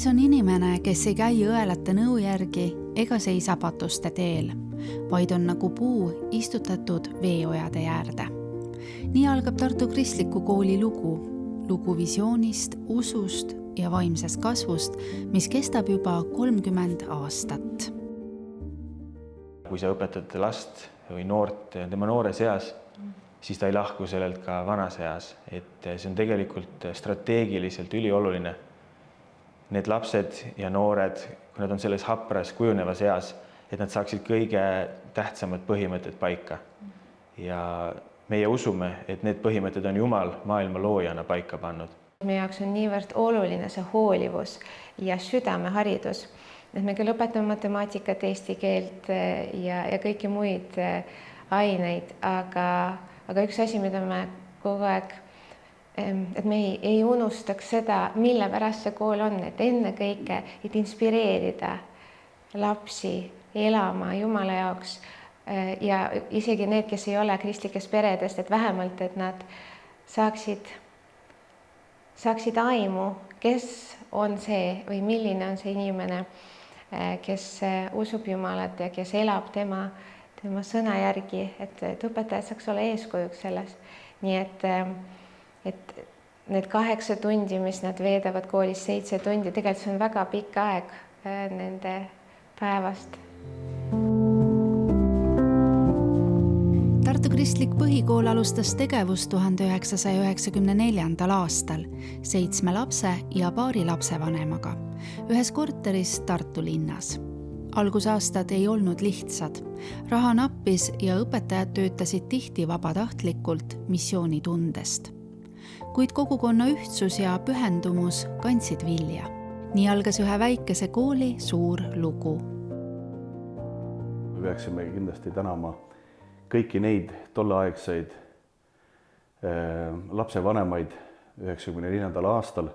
Mees on inimene, kes ei käi õelate nõu järgi ega seisa patuste teel, vaid on nagu puu istutatud veeojade äärde. Nii algab Tartu Kristliku Kooli lugu visioonist, usust ja vaimsest kasvust, mis kestab juba 30 aastat. Kui sa õpetad last või noort tema noores eas, siis ta ei lahku sellelt ka vanas eas. Et see on tegelikult strateegiliselt ülioluline. Need lapsed ja noored, kui nad on selles hapras kujunevas eas, et nad saaksid kõige tähtsamad põhimõtted paika. Ja meie usume, et need põhimõtted on Jumal maailma loojana paika pannud. Meie jaoks on niivõrd oluline see hoolivus ja südameharidus. Et me küll õpetame matemaatikat, eesti keelt ja kõiki muid aineid, aga üks asi, mida me kogu aeg, et me ei unustaks seda, mille pärast see kool on, et ennekõike, et inspireerida lapsi elama Jumala jaoks ja isegi need, kes ei ole kristlikest peredest, et vähemalt, et nad saaksid aimu, kes on see või milline on see inimene, kes usub Jumalat ja kes elab tema sõna järgi, et õpetajad saaks olla eeskujuks selles. Nii et need 8 tundi, mis nad veedavad koolis 7 tundi, tegelikult see on väga pikk aeg nende päevast. Tartu Kristlik Põhikool alustas tegevust 1994. aastal 7 lapse ja paari lapsevanemaga ühes korteris Tartu linnas. Algusaastad ei olnud lihtsad. Raha nappis ja õpetajad töötasid tihti vabatahtlikult missioonitundest. Kuid kogukonna ühtsus ja pühendumus kandsid vilja. Nii algas ühe väikese kooli suur lugu. Me peaksime kindlasti tänama kõiki neid tolleaegseid lapsevanemaid 1994. aastal,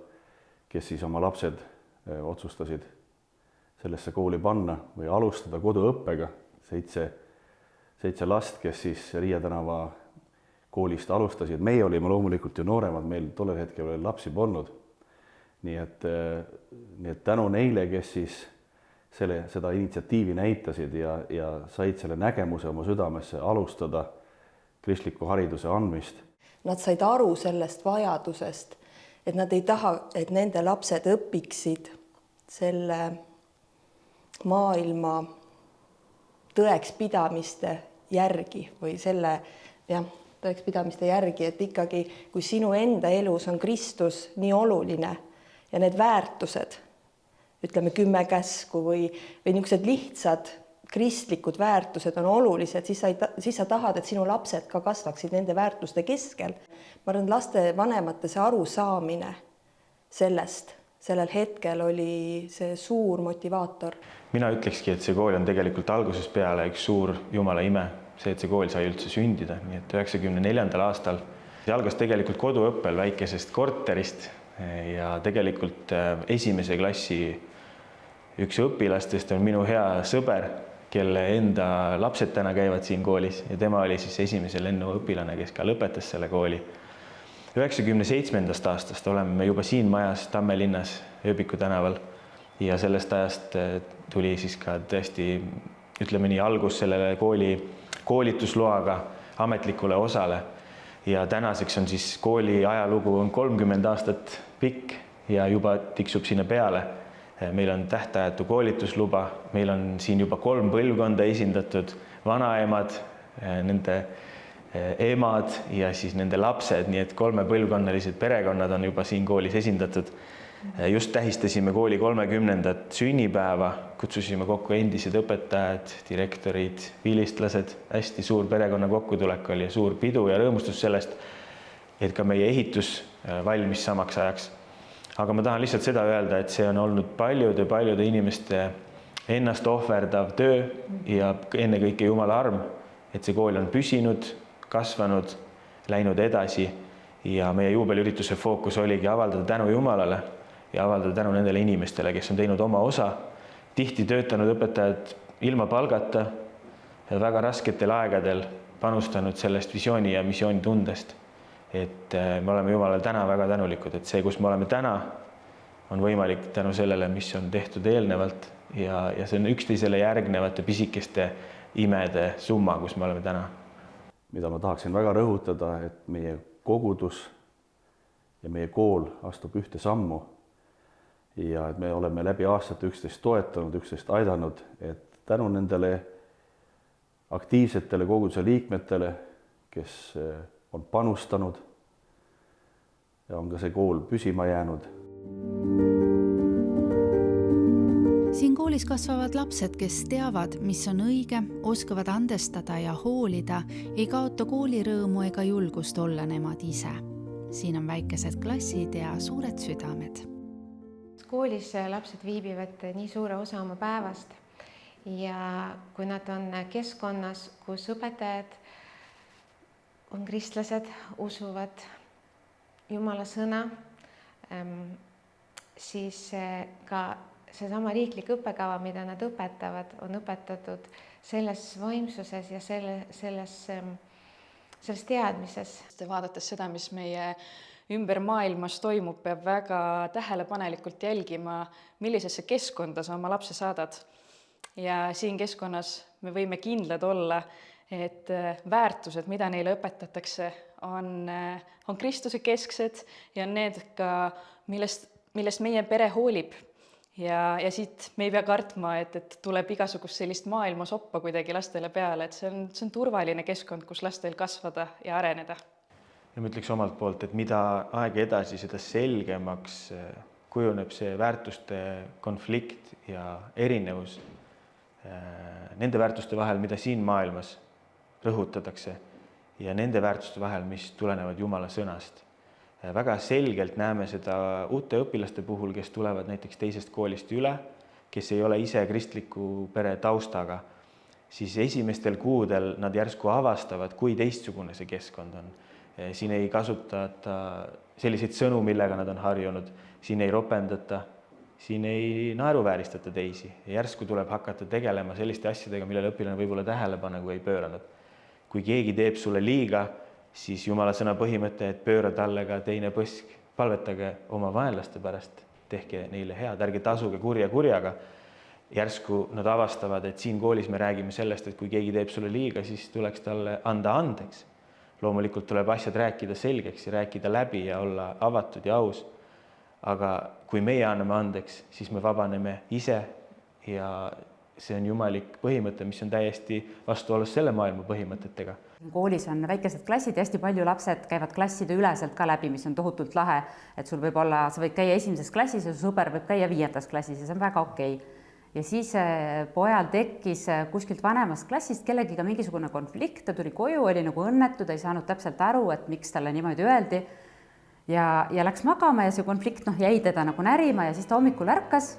kes siis oma lapsed otsustasid sellesse kooli panna või alustada koduõppega. 7 last, kes siis Riia tänava koolist alustasid. Meie olime loomulikult ju nooremad, meil tollel hetkel veel lapsi polnud. Nii et tänu neile, kes siis seda initsiatiivi näitasid ja said selle nägemuse oma südamesse alustada kristliku hariduse andmist. Nad said aru sellest vajadusest, et nad ei taha, et nende lapsed õpiksid selle maailma tõekspidamiste järgi või tõekspidamiste järgi, et ikkagi, kui sinu enda elus on Kristus nii oluline ja need väärtused, ütleme 10 käsku või niisugused lihtsad kristlikud väärtused on olulised, siis sa tahad, et sinu lapsed ka kasvaksid nende väärtuste keskel. Ma arvan, laste vanemate see arusaamine sellest sellel hetkel oli see suur motivaator. Mina ütlekski, et see kool on tegelikult algusest peale üks suur Jumala ime. See, et see kool sai üldse sündida. Nii et 94. aastal see algas tegelikult koduõppel väikesest korterist ja tegelikult esimese klassi üks õpilastest on minu hea sõber, kelle enda lapsed täna käivad siin koolis ja tema oli siis esimese lennu õpilane, kes ka lõpetas selle kooli. 97. aastast oleme juba siin majas Tammelinnas Ööbiku tänaval ja sellest ajast tuli siis ka tõesti, ütleme nii, algus sellele kooli koolitusloaga ametlikule osale ja tänaseks on siis kooli ajalugu on 30 aastat pikk ja juba tiksub sinna peale. Meil on tähtajatu koolitusluba, meil on siin juba 3 põlvkonda esindatud, vanaemad, nende emad ja siis nende lapsed, nii et 3 põlvkonnalised perekonnad on juba siin koolis esindatud. Just tähistasime kooli 30. sünnipäeva, kutsusime kokku endised õpetajad, direktorid, vilistlased, hästi suur perekonna kokkutulek oli ja suur pidu ja rõõmustus sellest, et ka meie ehitus valmis samaks ajaks. Aga ma tahan lihtsalt seda öelda, et see on olnud paljude inimeste ennast ohverdav töö ja ennekõike Jumala arm, et see kool on püsinud, kasvanud, läinud edasi ja meie juubeliürituse fookus oligi avaldada tänu Jumalale ja avaldada tänu nendele inimestele, kes on teinud oma osa, tihti töötanud õpetajad ilma palgata ja väga rasketel aegadel panustanud sellest visiooni ja missioonitundest. Et me oleme Jumalale täna väga tänulikud, et see, kus me oleme täna, on võimalik tänu sellele, mis on tehtud eelnevalt ja see on üksteisele järgnevate pisikeste imede summa, kus me oleme täna. Mida ma tahaksin väga rõhutada, et meie kogudus ja meie kool astub ühte sammu ja et me oleme läbi aastate üksteist toetanud, üksteist aidanud, et tänu nendele aktiivsetele koguduse liikmetele, kes on panustanud ja on ka see kool püsima jäänud. Siin koolis kasvavad lapsed, kes teavad, mis on õige, oskavad andestada ja hoolida, ei kaota koolirõõmu ega julgust olla nemad ise. Siin on väikesed klassid ja suured südamed. Koolis lapsed viibivad nii suure osa oma päevast ja kui nad on keskkonnas, kus õpetajad on kristlased, usuvad Jumala sõna, siis ka seesama riiklik õppekava, mida nad õpetavad, on õpetatud selles vaimsuses ja selles teadmises. Vaadates seda, mis meie ümber maailmas toimub, peab väga tähelepanelikult jälgima, millisesse keskkonda sa oma lapse saadad. Ja siin keskkonnas me võime kindlad olla, et väärtused, mida neile õpetatakse, on Kristuse kesksed ja need ka, millest meie pere hoolib. Ja siit me ei pea kartma, et tuleb igasugust sellist maailmasoppa kuidagi lastele peale, et see on turvaline keskkond, kus lastel kasvada ja areneda. Ja ma ütleks omalt poolt, et mida aega edasi, seda selgemaks kujuneb see väärtuste konflikt ja erinevus nende väärtuste vahel, mida siin maailmas rõhutatakse ja nende väärtuste vahel, mis tulenevad Jumala sõnast. Väga selgelt näeme seda uute õpilaste puhul, kes tulevad näiteks teisest koolist üle, kes ei ole ise kristliku pere taustaga, siis esimestel kuudel nad järsku avastavad, kui teistsugune see keskkond on. Siin ei kasutata selliseid sõnu, millega nad on harjunud, siin ei ropendata, siin ei naeruvääristata teisi. Järsku tuleb hakata tegelema selliste asjadega, millele õpilane võib-olla tähelepanu ei pööranud. Kui keegi teeb sulle liiga, siis Jumala sõna põhimõte, et pööra talle ka teine põsk, palvetage oma vaenlaste pärast, tehke neile head, ärge tasuge kurja kurjaga. Järsku nad avastavad, et siin koolis me räägime sellest, et kui keegi teeb sulle liiga, siis tuleks talle anda andeks. Loomulikult tuleb asjad rääkida selgeks ja rääkida läbi ja olla avatud ja aus. Aga kui meie anname andeks, siis me vabaneme ise ja see on jumalik põhimõte, mis on täiesti vastuolus selle maailma põhimõtetega. Koolis on väikesed klassid ja hästi palju lapsed käivad klasside üleselt ka läbi, mis on tohutult lahe, et sul võib olla, sa võid käia esimeses klassis ja su sõber võib käia 5. klassis ja see on väga okei. Ja siis pojal tekkis kuskilt vanemast klassist kellegiga mingisugune konflikt, ta tuli koju, oli nagu õnnetu, ta ei saanud täpselt aru, et miks talle niimoodi öeldi ja läks magama ja see konflikt jäi teda nagu närima ja siis ta hommikul ärkas,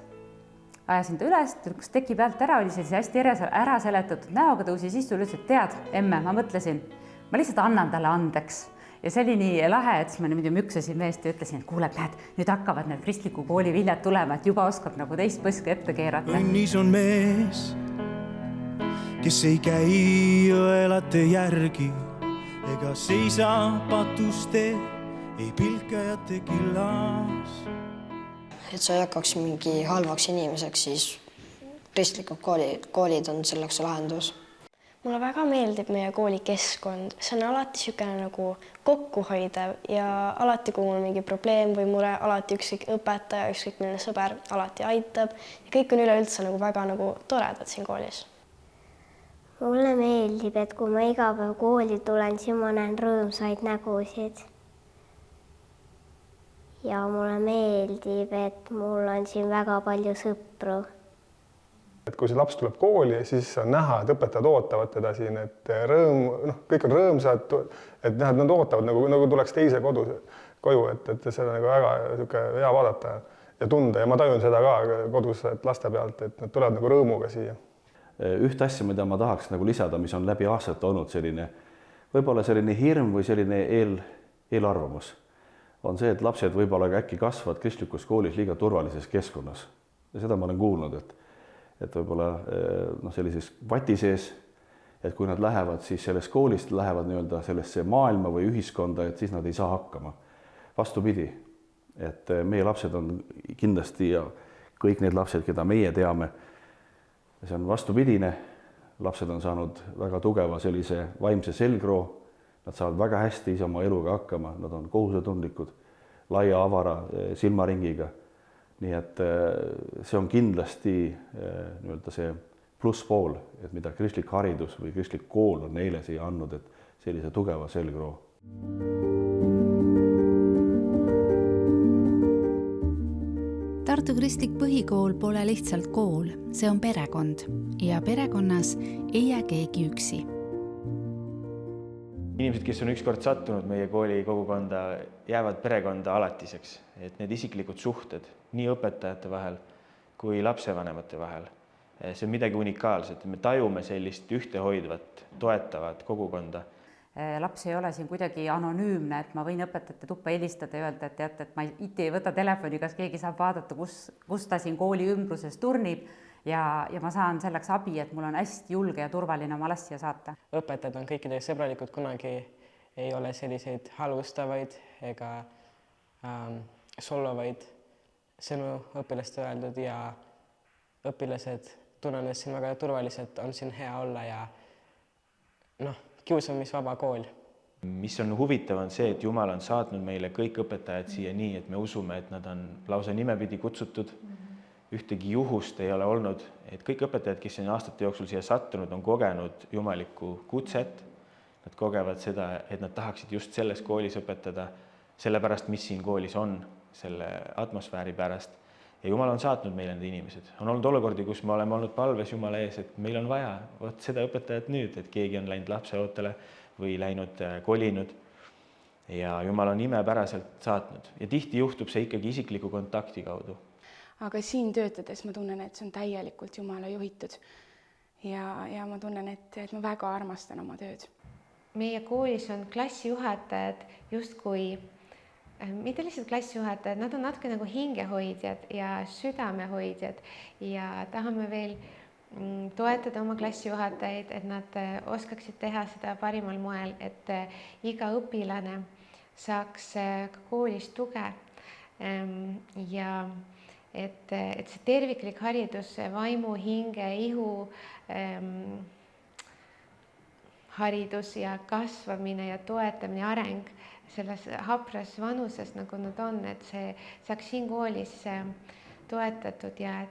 ajasin ta üles, tüks teki pealt ära, oli sellise hästi ära seletatud näoga, tõusis istu ja ütles, et tead, emme, ma mõtlesin, ma lihtsalt annan talle andeks. Ja see oli nii lahe, et ma niimoodi müksasin meest ja ütlesin, et kuule, näed, nüüd hakkavad need kristliku kooli viljad tulema, et juba oskab nagu teist põske ette keerata. Õnnis on mees, kes ei käi õelate järgi ega seisa patuste, ei pilkajate killas. Et sa ei hakkaks mingi halvaks inimeseks, siis kristlikud koolid on selleks lahendus. Mulle väga meeldib meie kooli keskkond. See on alati niisugune nagu kokkuhoidev ja alati, kui mul mingi probleem või mure, alati ükskõik õpetaja, ükskõik milline sõber alati aitab. Ja kõik on üleüldse nagu väga toredad siin koolis. Mulle meeldib, et kui ma iga päev kooli tulen, siis ma näen rõõmsaid nägusid. Ja mulle meeldib, et mul on siin väga palju sõpru. Et kui see laps tuleb kooli, siis on näha, et õpetajad ootavad teda siin, et kõik on rõõmsad, et nad ootavad nagu tuleks teise koju, et see on väga hea vaadata ja tunda ja ma tajun seda ka kodus laste pealt, et nad tulevad nagu rõõmuga siia. Üht asja, mida ma tahaks nagu lisada, mis on läbi aastate olnud võib-olla selline hirm või selline eelarvamus, on see, et lapsed võib-olla äkki kasvavad kristlikus koolis liiga turvalises keskkonnas. Ja seda ma olen kuulnud, et võib-olla sellises vati sees, et kui nad lähevad siis sellest koolist, lähevad sellesse maailma või ühiskonda, et siis nad ei saa hakkama. Vastupidi, et meie lapsed on kindlasti ja kõik need lapsed, keda meie teame, see on vastupidine, lapsed on saanud väga tugeva sellise vaimse selgroo, nad saavad väga hästi ise oma eluga hakkama, nad on kohusetundlikud, laia avara silmaringiga, nii et see on kindlasti nii-öelda see plusspool, et mida kristlik haridus või kristlik kool on neile siia andnud, et sellise tugeva selgroo. Tartu Kristlik Põhikool pole lihtsalt kool, see on perekond ja perekonnas ei jää keegi üksi. Inimesed, kes on ükskord sattunud meie kooli kogukonda, jäävad perekonda alatiseks, et need isiklikud suhted nii õpetajate vahel kui lapsevanemate vahel, see on midagi unikaalset, me tajume sellist ühtehoidvat, toetavat kogukonda. Laps ei ole siin kuidagi anonüümne, et ma võin õpetajate tuppa helistada ja öelda, et teate, et ma ei võta telefoni, kas keegi saab vaadata, kus ta siin kooli ümbruses turnib ja ma saan selleks abi, et mul on hästi julge ja turvaline oma last siia saata. Õpetajad on kõikidele sõbralikud, kunagi ei ole selliseid halvustavaid ega solvavaid sõnu õpilaste öeldud ja õpilased tunnevad siin väga turvaliselt, on siin hea olla ja kiusamisvaba kool. Mis on huvitav, on see, et Jumal on saatnud meile kõik õpetajad siia nii, et me usume, et nad on lausa nimepidi kutsutud. Ühtegi juhust ei ole olnud, et kõik õpetajad, kes on aastate jooksul siia sattunud, on kogenud jumalikku kutset. Nad kogevad seda, et nad tahaksid just selles koolis õpetada sellepärast, mis siin koolis on, selle atmosfääri pärast. Ja Jumal on saatnud meile need inimesed. On olnud olukordi, kus me oleme olnud palves Jumala ees, et meil on vaja seda õpetajat nüüd, et keegi on läinud lapseootele või läinud kolinud. Ja Jumal on imepäraselt saatnud. Ja tihti juhtub see ikkagi isikliku kontakti kaudu. Aga siin töötades ma tunnen, et see on täielikult Jumala juhitud. Ja ma tunnen, et ma väga armastan oma tööd. Meie koolis on klassijuhatajad justkui mitte lihtsalt klassijuhatajad, nad on natuke nagu hingehoidjad ja südamehoidjad ja tahame veel toetada oma klassijuhatajaid, et nad oskaksid teha seda parimal moel, et iga õpilane saaks ka koolis tuge ja et see terviklik haridus, vaimu, hinge, ihu haridus ja kasvamine ja toetamine, areng selles hapras vanuses, nagu nad on, et see saaks siin koolis toetatud ja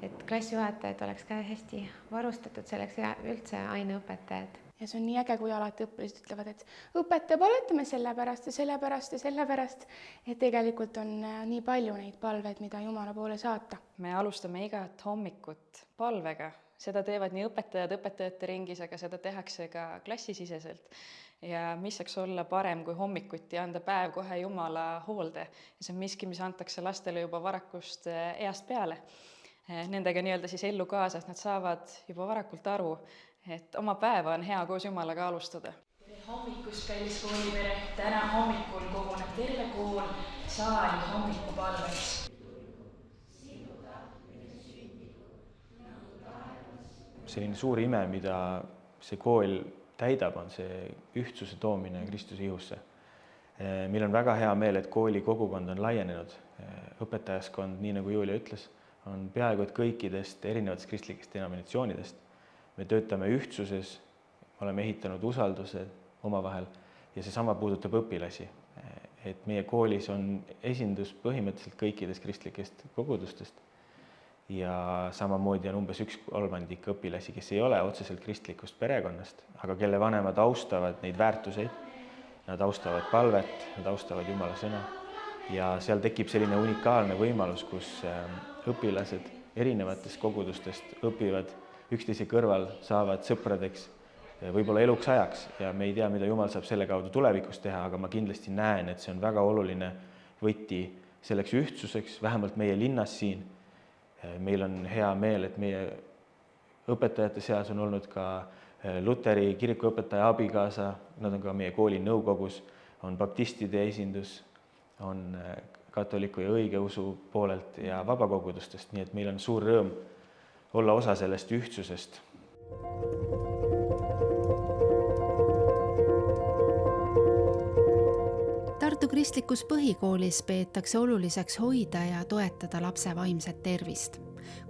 et klassijuhatajad oleks ka hästi varustatud selleks ja üldse aineõpetajad. Ja see on nii äge, kui alati õpilased ütlevad, et õpetaja, paletame sellepärast ja sellepärast ja sellepärast, et tegelikult on nii palju neid palveid, mida Jumala poole saata. Me alustame igat hommikut palvega. Seda teevad nii õpetajad õpetajate ringis, aga seda tehakse ka klassisiseselt. Ja mis saaks olla parem kui hommikuti anda päev kohe Jumala hoolde. Ja see on miski, mis antakse lastele juba varakust east peale. Nendega nii-öelda siis ellu kaasas, nad saavad juba varakult aru, et oma päeva on hea koos Jumalaga alustada. Tere hommikust, kallis koolipere! Täna hommikul koguneb terve kool saali hommikupalveks. Selline suur ime, mida see kool täidab, on see ühtsuse toomine Kristuse ihusse. Meil on väga hea meel, et kooli kogukond on laienenud. Õpetajaskond, nii nagu Julia ütles, on peaaegu et kõikidest erinevatest kristlikest denominatsioonidest. Me töötame ühtsuses, oleme ehitanud usalduse omavahel ja seesama puudutab õpilasi. Et meie koolis on esindus põhimõtteliselt kõikidest kristlikest kogudustest ja samamoodi on umbes 1/3 õpilasi, kes ei ole otseselt kristlikust perekonnast, aga kelle vanemad austavad neid väärtuseid, nad austavad palvet, nad austavad Jumala sõna ja seal tekib selline unikaalne võimalus, kus õpilased erinevatest kogudustest õpivad üksteise kõrval, saavad sõpradeks, võib-olla eluks ajaks ja me ei tea, mida Jumal saab selle kaudu tulevikus teha, aga ma kindlasti näen, et see on väga oluline võti selleks ühtsuseks, vähemalt meie linnas siin. Meil on hea meel, et meie õpetajate seas on olnud ka Luteri kirikuõpetaja abikaasa, nad on ka meie kooli nõukogus, on baptistide esindus, on katoliku ja õigeusu poolelt ja vabakogudustest, nii et meil on suur rõõm olla osa sellest ühtsusest. Tartu Tartu Kristlikus Põhikoolis peetakse oluliseks hoida ja toetada lapse vaimset tervist.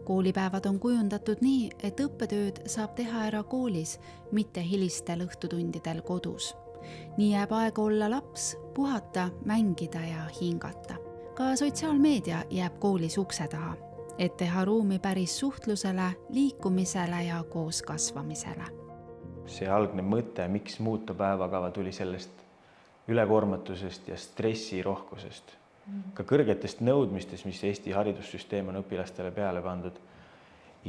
Koolipäevad on kujundatud nii, et õppetööd saab teha ära koolis, mitte hilistel õhtutundidel kodus. Nii jääb aega olla laps, puhata, mängida ja hingata. Ka sotsiaalmeedia jääb koolis ukse taha, et teha ruumi päris suhtlusele, liikumisele ja koos kasvamisele. See algne mõte, miks muuta päevakava, tuli sellest ülekoormatusest ja stressirohkusest. Ka kõrgetest nõudmistest, mis Eesti haridussüsteem on õpilastele peale pandud.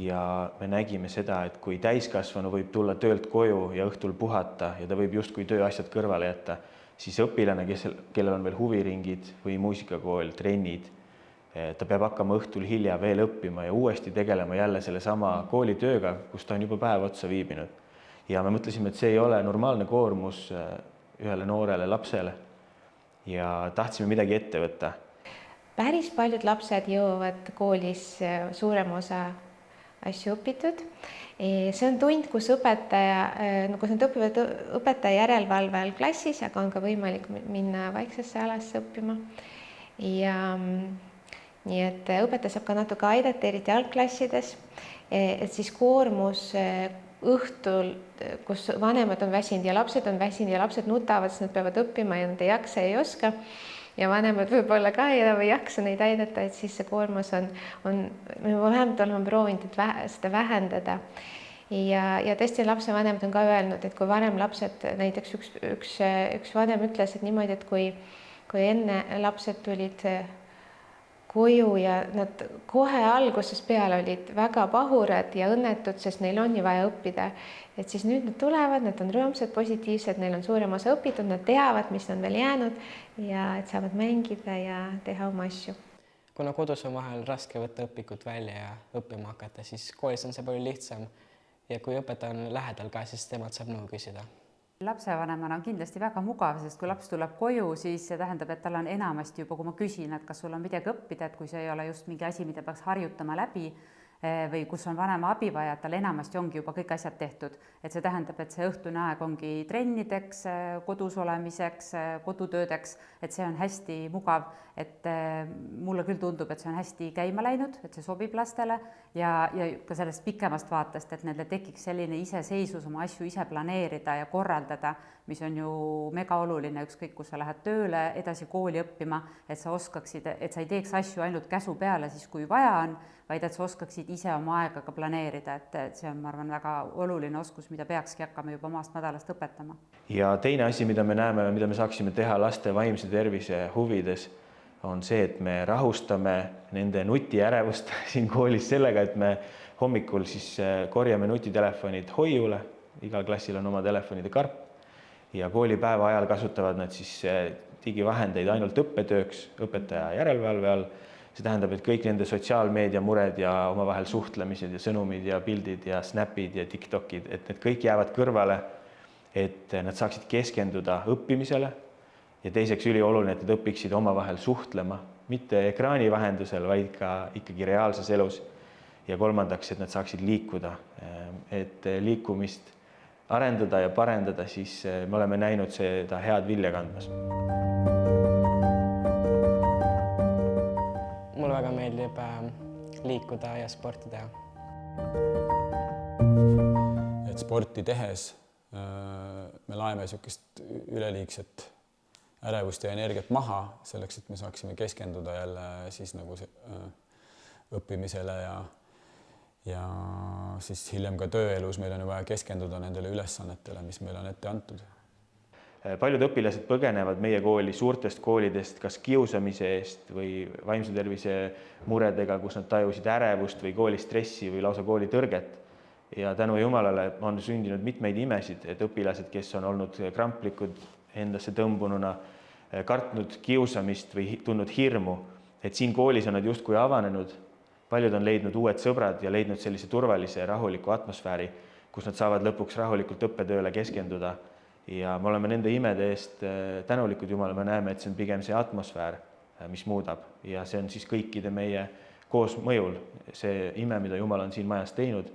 Ja me nägime seda, et kui täiskasvanu võib tulla töölt koju ja õhtul puhata ja ta võib justkui tööasjad kõrvale jätta, siis õpilane, kellel on veel huviringid või muusikakool, trennid, ta peab hakkama õhtul hilja veel õppima ja uuesti tegelema jälle selle sama koolitööga, kus ta on juba päev otsa viibinud. Ja me mõtlesime, et see ei ole normaalne koormus ühele noorele lapsele ja tahtsime midagi ette võtta. Päris paljud lapsed jõuavad koolis suurem osa asju õpitud. See on tund, kus nad õpivad õpetaja järelevalve all klassis, aga on ka võimalik minna vaiksesse alasse õppima. Ja nii et õpetaja saab ka natuke aidata, eriti algklassides, et siis koormus õhtul, kus vanemad on väsinud ja lapsed nutavad, sest nad peavad õppima ja nad ei jaksa, ei oska ja vanemad võib-olla ka ei jaksa neid aidata, et siis see koormus on me vähemalt oleme proovinud seda vähendada. Ja tõesti lapsevanemad on ka öelnud, et kui varem lapsed, näiteks üks vanem ütles, et niimoodi, et kui enne lapsed tulid koju ja nad kohe alguses peale olid väga pahurad ja õnnetud, sest neil on ju vaja õppida. Et siis nüüd nad tulevad, nad on rõõmsad, positiivsed, neil on suurem osa õpitud, nad teavad, mis on veel jäänud ja et saavad mängida ja teha oma asju. Kuna kodus on vahel raske võtta õpikut välja ja õppima hakata, siis koolis on see palju lihtsam. Ja kui õpetaja on lähedal ka, siis temalt saab nõu küsida. Lapsevanemana on kindlasti väga mugav, sest kui laps tuleb koju, siis see tähendab, et tal on enamasti juba, kui ma küsin, et kas sul on midagi õppida, et kui see ei ole just mingi asi, mida peaks harjutama läbi või kus on vanema abi vaja, et tal enamasti ongi juba kõik asjad tehtud. Et see tähendab, et see õhtune aeg ongi trennideks, kodus olemiseks, kodutöödeks, et see on hästi mugav, et mulle küll tundub, et see on hästi käima läinud, et see sobib lastele ja ka sellest pikemast vaatest, et neile tekiks selline iseseisus oma asju ise planeerida ja korraldada, mis on ju mega oluline, ükskõik kus sa lähed tööle, edasi kooli õppima, et sa oskaksid, et sa ei teeks asju ainult käsu peale siis, kui vaja on, vaid et sa oskaksid ise oma aega ka planeerida, et see on, ma arvan, väga oluline oskus, mida peakski hakkama juba maast madalast õpetama. Ja teine asi, mida me näeme, mida me saaksime teha laste vaimse tervise huvides, on see, et me rahustame nende nutiärevust siin koolis sellega, et me hommikul siis korjame nutitelefonid hoiule, igal klassil on oma telefonide karp ja koolipäeva ajal kasutavad nad siis digivahendeid ainult õppetööks, õpetaja järelevalve all. See tähendab, et kõik nende sotsiaalmeedia mured ja omavahel suhtlemised ja sõnumid ja pildid ja snapid ja TikTokid, et need kõik jäävad kõrvale, et nad saaksid keskenduda õppimisele ja teiseks ülioluline, et nad õpiksid omavahel suhtlema, mitte ekraani vahendusel, vaid ka ikkagi reaalses elus. Ja kolmandaks, et nad saaksid liikuda, et liikumist arendada ja parendada, siis me oleme näinud seda head vilja kandmas. Mulle väga meeldib liikuda ja sporti teha. Et sporti tehes me laeme niisugust üleliigset ärevust ja energiat maha selleks, et me saaksime keskenduda jälle siis nagu õppimisele ja siis hiljem ka tööelus meil on vaja keskenduda nendele ülesannetele, mis meil on ette antud. Paljud õpilased põgenevad meie kooli suurtest koolidest kas kiusamise eest või vaimse tervise muredega, kus nad tajusid ärevust või kooli stressi või lausa kooli tõrget. Ja tänu Jumalale on sündinud mitmeid imesid, et õpilased, kes on olnud kramplikud endasse tõmbununa, kartnud kiusamist või tundnud hirmu, et siin koolis on nad justkui avanenud. Paljud on leidnud uued sõbrad ja leidnud sellise turvalise rahuliku atmosfääri, kus nad saavad lõpuks rahulikult õppetööle keskenduda. Ja me oleme nende imede eest tänulikud Jumala, me näeme, et see on pigem see atmosfäär, mis muudab ja see on siis kõikide meie koos mõjul see ime, mida Jumal on siin majas teinud,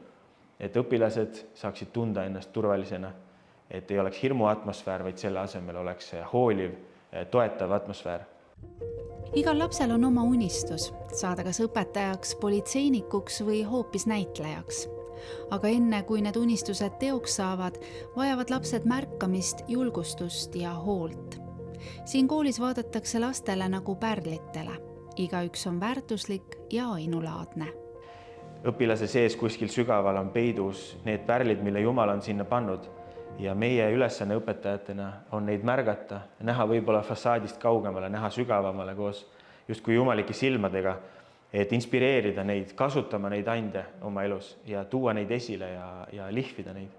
et õpilased saaksid tunda ennast turvalisena, et ei oleks hirmu atmosfäär, vaid selle asemel oleks hooliv toetav atmosfäär. Igal lapsel on oma unistus, saada kas õpetajaks, politseinikuks või hoopis näitlejaks. Aga enne, kui need unistused teoks saavad, vajavad lapsed märkamist, julgustust ja hoolt. Siin koolis vaadatakse lastele nagu pärlitele. Igaüks on väärtuslik ja ainulaadne. Õpilase sees kuskil sügaval on peidus need pärlid, mille Jumal on sinna pannud ja meie ülesanne õpetajatena on neid märgata, näha võib-olla fassaadist kaugemale, näha sügavamale koos justkui jumalike silmadega, et inspireerida neid, kasutama neid ande oma elus ja tuua neid esile ja lihvida neid.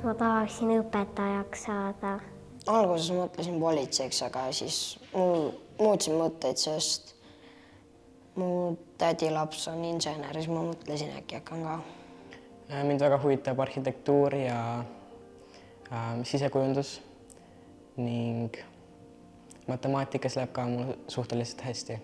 Ma tahaksin õpetajaks saada. Alguses mõtlesin politseiks, aga siis muutsin mõtteid, sest mu tädi laps on insener, siis ma mõtlesin, äkki hakkan ka. Mind väga huvitab arhitektuur ja sisekujundus ning matemaatikas läheb ka mul suhteliselt hästi.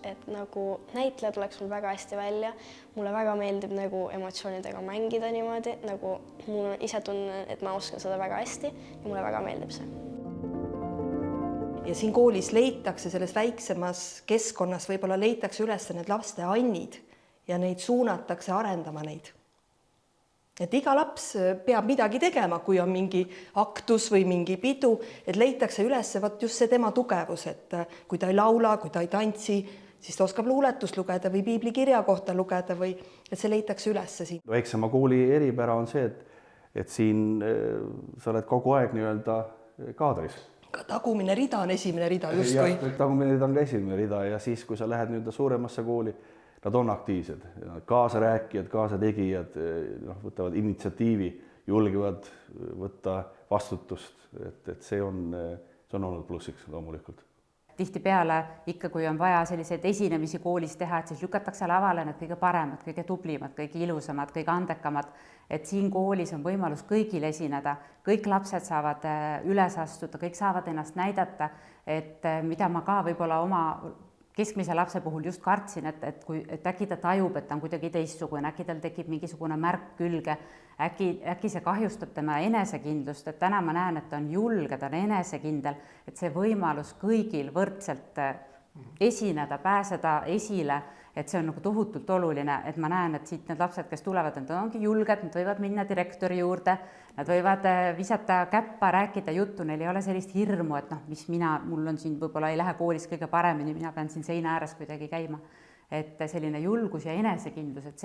Et nagu näitleja tuleks mul väga hästi välja. Mulle väga meeldib nagu emotsioonidega mängida niimoodi, nagu mul ise tunnen, et ma oskan seda väga hästi ja mulle väga meeldib see. Ja siin koolis leitakse selles väiksemas keskkonnas, võib-olla leitakse üles need laste annid ja neid suunatakse arendama neid. Et iga laps peab midagi tegema, kui on mingi aktus või mingi pidu, et leitakse üles just see tema tugevus, et kui ta ei laula, kui ta ei tantsi, siis ta oskab luuletust lugeda või piiblikirja kohta lugeda või et see leitakse üles siin. Väiksema kooli eripära on see, et siin sa oled kogu aeg nii-öelda kaadris. Ka tagumine rida on esimene rida justkui. Tagumine rida on esimene rida ja siis, kui sa lähed nii-öelda suuremasse kooli, nad on aktiivsed, kaasarääkijad, kaasategijad, võtavad initsiatiivi, julgevad võtta vastutust, et see on olnud plussiks loomulikult. Tihtipeale ikka, kui on vaja selliseid esinemisi koolis teha, et siis lükatakse lavale need kõige paremad, kõige tublimad, kõige ilusamad, kõige andekamad, et siin koolis on võimalus kõigil esineda, kõik lapsed saavad üles astuda, kõik saavad ennast näidata, et mida ma ka võib-olla oma keskmise lapse puhul just kartsin, et äkki ta tajub, et ta on kuidagi teistsugune, äkki tal tekib mingisugune märk külge, äkki see kahjustab tema enesekindlust, et täna ma näen, et ta on julge, ta on enesekindel, et see võimalus kõigil võrdselt esineda, pääseda esile, et see on nagu tohutult oluline, et ma näen, et siit need lapsed, kes tulevad, nad ongi julged, nad võivad minna direktori juurde, nad võivad visata käppa, rääkida juttu, neil ei ole sellist hirmu, et mul on siin võib-olla ei lähe koolis kõige paremini, mina pean siin seina ääres kuidagi käima. Et selline julgus ja enesekindlus, et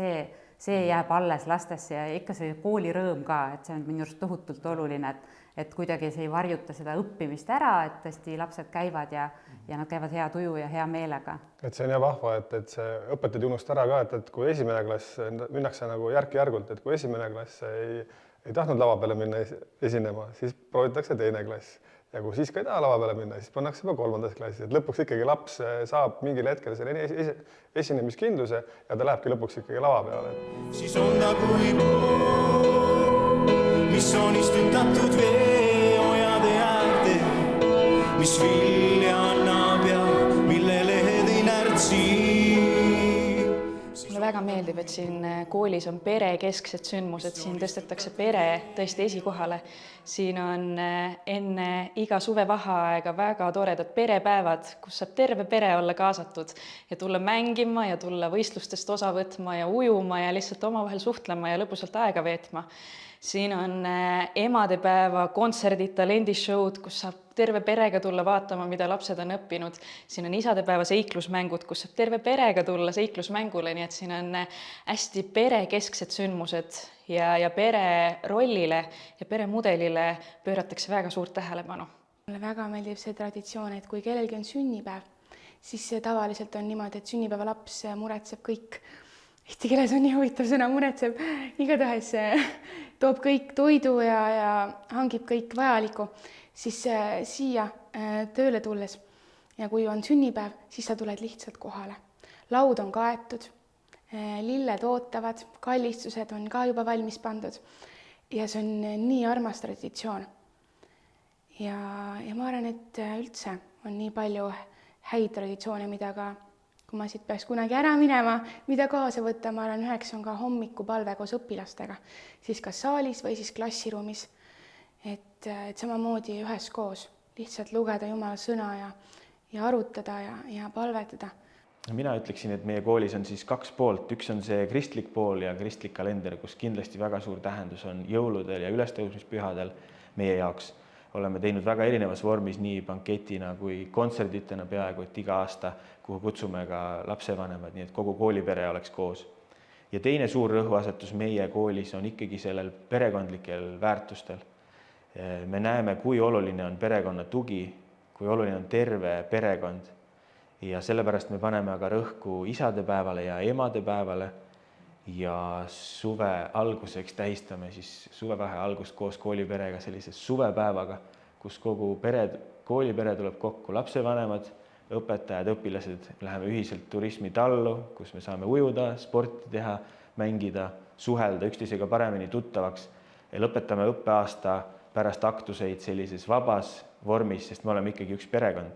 see jääb alles lastesse ja ikka see koolirõõm ka, et see on minu arust tohutult oluline, et kuidagi see ei varjuta seda õppimist ära, et tõesti lapsed käivad ja nad käivad hea tuju ja hea meelega. Et see on hea vahva, et see õpetajad ei unusta ära ka, et kui esimene klass minnakse nagu järk-järgult, et kui esimene klass ei tahtnud lava peale minna esinema, siis proovitakse teine klass. Ja kui siis ka ei taha lava peale minna, siis pannakse juba kolmandas klassis, et lõpuks ikkagi laps saab mingil hetkel selle esinemiskindluse ja ta lähebki lõpuks ikkagi lava peale. Siis on ta kui pool, mis on istutatud veeojade äärde, mis vilja annab ja mille lehed ei närtsi. Mulle väga meeldib, et siin koolis on perekesksed sündmused, siin tõstetakse pere tõesti esikohale. Siin on enne iga suvevaheaega väga toredad perepäevad, kus saab terve pere olla kaasatud ja tulla mängima ja tulla võistlustest osa võtma ja ujuma ja lihtsalt omavahel suhtlema ja lõbusalt aega veetma. Siin on emadepäeva kontserdid, talendishowd, kus saab terve perega tulla vaatama, mida lapsed on õppinud. Siin on isadepäeva seiklusmängud, kus saab terve perega tulla seiklusmängule, nii et siin on hästi perekesksed sündmused ja pere rollile ja peremudelile pööratakse väga suurt tähelepanu. Mulle väga meeldib see traditsioon, et kui kellelgi on sünnipäev, siis tavaliselt on niimoodi, et sünnipäeva laps muretseb kõik. Eesti keeles on nii huvitav sõna muretseb, igatahes toob kõik toidu ja hangib kõik vajalikku, siis siia tööle tulles ja kui on sünnipäev, siis sa tuled lihtsalt kohale. Laud on kaetud, lilled ootavad, kallistused on ka juba valmis pandud ja see on nii armas traditsioon. Ja ma arvan, et üldse on nii palju häid traditsioone, mida ka kui ma siit peaks kunagi ära minema, mida kaasa võtta, ma arvan, üheks on ka hommikupalve koos õpilastega, siis kas saalis või siis klassiruumis. et samamoodi üheskoos lihtsalt lugeda Jumala sõna ja arutada ja palvetada. Mina ütleksin, et meie koolis on siis 2 poolt. Üks on see kristlik pool ja kristlik kalender, kus kindlasti väga suur tähendus on jõuludel ja ülestõusmispühadel meie jaoks. Oleme teinud väga erinevas vormis nii banketina kui kontserditena peaaegu, et iga aasta, kuhu kutsume ka lapsevanemad, nii et kogu koolipere oleks koos. Ja teine suur rõhuasetus meie koolis on ikkagi sellel perekondlikel väärtustel. Me näeme, kui oluline on perekonna tugi, kui oluline on terve perekond. Ja sellepärast me paneme aga rõhku isadepäevale ja emadepäevale ja suve alguseks tähistame siis suvevahe algust koos kooliperega sellise suvepäevaga, kus kogu koolipere tuleb kokku, lapsevanemad, õpetajad, õpilased, läheme ühiselt turismitallu, kus me saame ujuda, sporti teha, mängida, suhelda, üksteisega paremini tuttavaks ja lõpetame õppeaasta pärast aktuseid sellises vabas vormis, sest me oleme ikkagi üks perekond.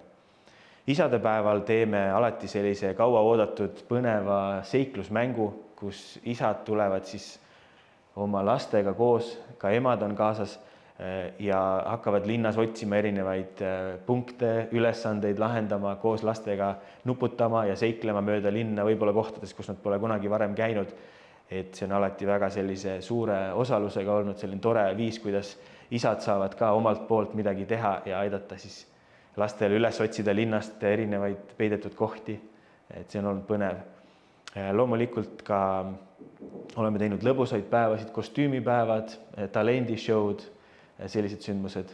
Isadepäeval teeme alati sellise kaua oodatud põneva seiklusmängu, kus isad tulevad siis oma lastega koos, ka emad on kaasas ja hakkavad linnas otsima erinevaid punkte, ülesandeid lahendama, koos lastega nuputama ja seiklema mööda linna, võib-olla kohtades, kus nad pole kunagi varem käinud. Et see on alati väga sellise suure osalusega olnud selline tore viis, kuidas isad saavad ka omalt poolt midagi teha ja aidata siis lastele üles otsida linnast erinevaid peidetud kohti, et see on olnud põnev. Loomulikult ka oleme teinud lõbusaid päevasid, kostüümipäevad, talendishow'd, sellised sündmused.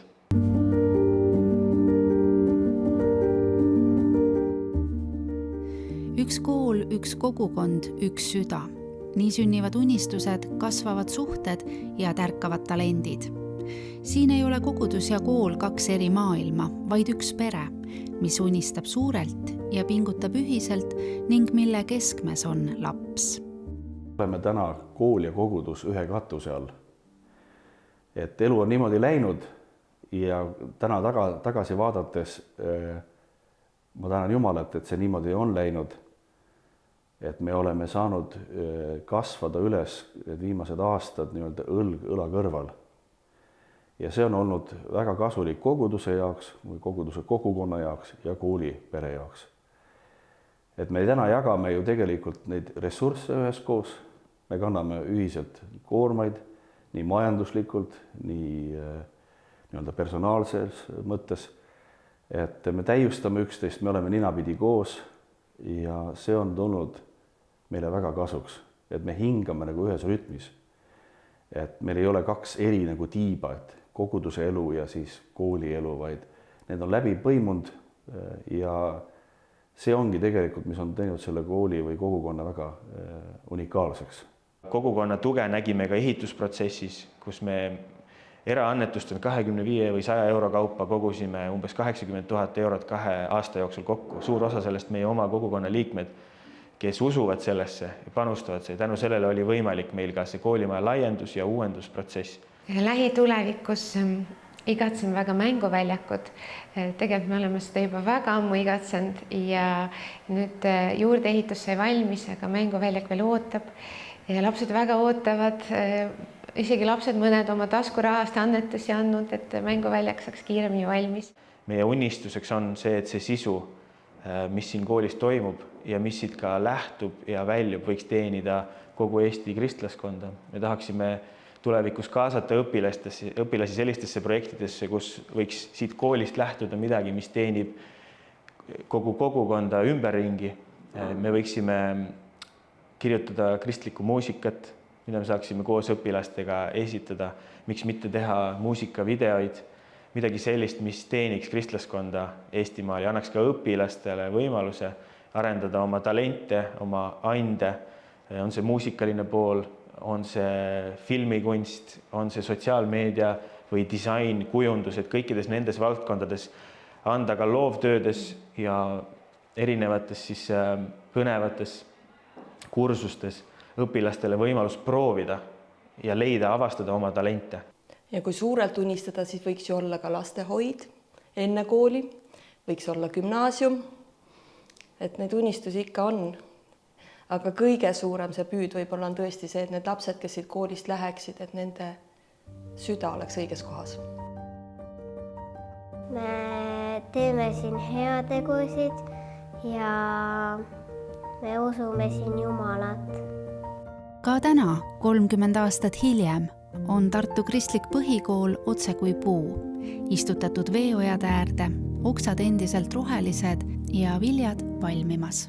Üks kool, üks kogukond, üks süda. Nii sünnivad unistused, kasvavad suhted ja tärkavad talendid. Siin ei ole kogudus ja kool 2 eri maailma, vaid üks pere, mis unistab suurelt ja pingutab ühiselt ning mille keskmes on laps. Oleme täna kool ja kogudus ühe katuse all. Et elu on niimoodi läinud ja täna tagasi vaadates ma tänan Jumalat, et see niimoodi on läinud. Et me oleme saanud kasvada üles viimased aastad nii-öelda õlg õla kõrval. Ja see on olnud väga kasulik koguduse jaoks või koguduse kogukonna jaoks ja kooli pere jaoks. Et me täna jagame ju tegelikult neid ressursse üheskoos, me kanname ühiselt koormaid nii majanduslikult, nii nii-öelda personaalses mõttes, et me täiustame üksteist, me oleme ninapidi koos ja see on tulnud meile väga kasuks, et me hingame nagu ühes rütmis. Et meil ei ole 2 eri nagu tiiba, et koguduse elu ja siis kooli elu, vaid need on läbi põimunud ja see ongi tegelikult, mis on teinud selle kooli või kogukonna väga unikaalseks. Kogukonna tuge nägime ka ehitusprotsessis, kus me eraannetustelt 25 või 100 euro kaupa kogusime umbes 80 000 eurot 2 aasta jooksul kokku. Suur osa sellest meie oma kogukonna liikmed, kes usuvad sellesse ja panustavad see. Tänu sellele oli võimalik meil ka see koolimaja laiendus ja uuendusprotsess. Lähitulevikus igatsen väga mänguväljakut. Tegelikult me oleme seda juba väga ammu igatsenud ja nüüd juurdeehitus sai valmis, aga mänguväljak veel ootab. Ja lapsed väga ootavad, isegi lapsed mõned oma taskurahast annetusi andnud, et mänguväljak saaks kiiremini valmis. Meie unistuseks on see, et see sisu, mis siin koolis toimub ja mis siit ka lähtub ja väljub, võiks teenida kogu Eesti kristlaskonda. Me tahaksime tulevikus kaasata õpilasi sellistesse projektidesse, kus võiks siit koolist lähtuda midagi, mis teenib kogu kogukonda ümberringi. Me võiksime kirjutada kristlikku muusikat, mida me saaksime koos õpilastega esitada, miks mitte teha muusikavideoid, midagi sellist, mis teeniks kristlaskonda Eestimaal ja annaks ka õpilastele võimaluse arendada oma talente, oma ande, on see muusikaline pool, on see filmikunst, on see sotsiaalmeedia või disain, kujundus, et kõikides nendes valdkondades anda ka loovtöödes ja erinevates siis põnevates kursustes õpilastele võimalus proovida ja leida, avastada oma talente. Ja kui suurelt unistada, siis võiks ju olla ka lastehoid enne kooli, võiks olla gümnaasium, et neid unistusi ikka on. Aga kõige suurem see püüd võib-olla on tõesti see, et need lapsed, kes siit koolist läheksid, et nende süda oleks õiges kohas. me teeme siin heategusid ja me usume siin Jumalat. Ka täna, 30 aastat hiljem, on Tartu Kristlik Põhikool otse kui puu, istutatud veeojade äärde, oksad endiselt rohelised ja viljad valmimas.